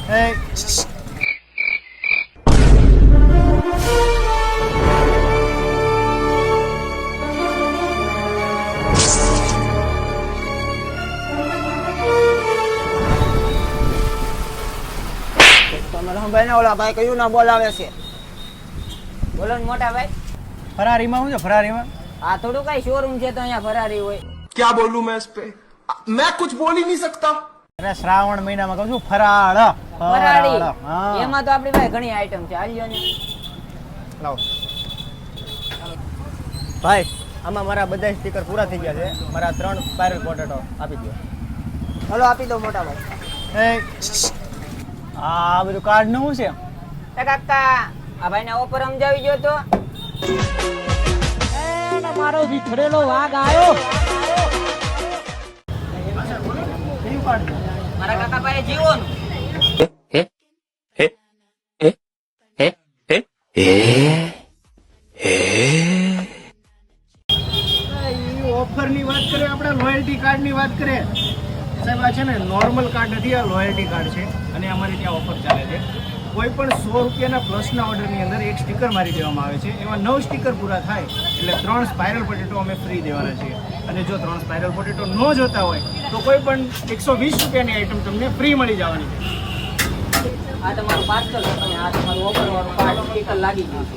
Hey. તમારા ભાઈ ના ઓલા ભાઈ કયું ના બોલાવે છે? બોલો ને મોટા ભાઈ. ફરારીમાં શું છે ફરારીમાં? આ થોડું કઈ શોરૂમ છે તો અહીંયા ફરારી હોય. क्या बोलूं मैं इस पे मैं कुछ बोल ही नहीं सकता। અરે શ્રાવણ મહિનામાં કહું છું ફરાળ. ફરાળી હા. એમાં તો આપણી પાસે ઘણી આઈટમ છે. હાલ્યો ને. લાવો. ભાઈ આમાં મારા બધા સ્ટીકર પૂરા થઈ ગયા છે. મારા 3 સ્પાઇરલ પોટેટો આપી દો. હલો આપી દો મોટા ભાઈ. Hey. આ બધું કાર્ડ નું શું છે? એ કાકા આ ભાઈ ને ઓફર સમજાવી ગયો તો. મારો વિખરેલો વાઘ આવ્યો. કયું કાર્ડ છે? મારા કાકા પાસે જીવોનું. ઓફર ની વાત કરે આપણે લોયલ્ટી કાર્ડ ની વાત કરે સાહેબ. આ છે ને નોર્મલ કાર્ડ નથી, આ લોયલ્ટી કાર્ડ છે અને અમારે ત્યાં ઓફર ચાલે છે. કોઈ પણ 100 રૂપિયાના પ્લસના ઓર્ડરની અંદર એક સ્ટીકર મારી દેવામાં આવે છે. એવા 9 સ્ટીકર પૂરા થાય એટલે 3 સ્પાઇરલ પોટેટો અમે ફ્રી દેવાના છીએ. અને જો 3 સ્પાઇરલ પોટેટો ન જોતા હોય તો કોઈ પણ 120 રૂપિયાની આઈટમ તમને ફ્રી મળી જવાની છે. આ તમારું પાર્સલ અને આ તમારું ઓફર વાળું કાર્ડ સ્ટીકર લાગી ગયું છે.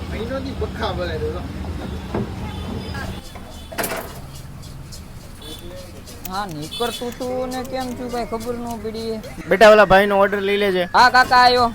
હા નીકળતું તું ને કેમ છું ભાઈ ખબર ન પડી. બેટા ઓલા ભાઈનો ઓર્ડર લઈ લેજે. હા કાકા આયો.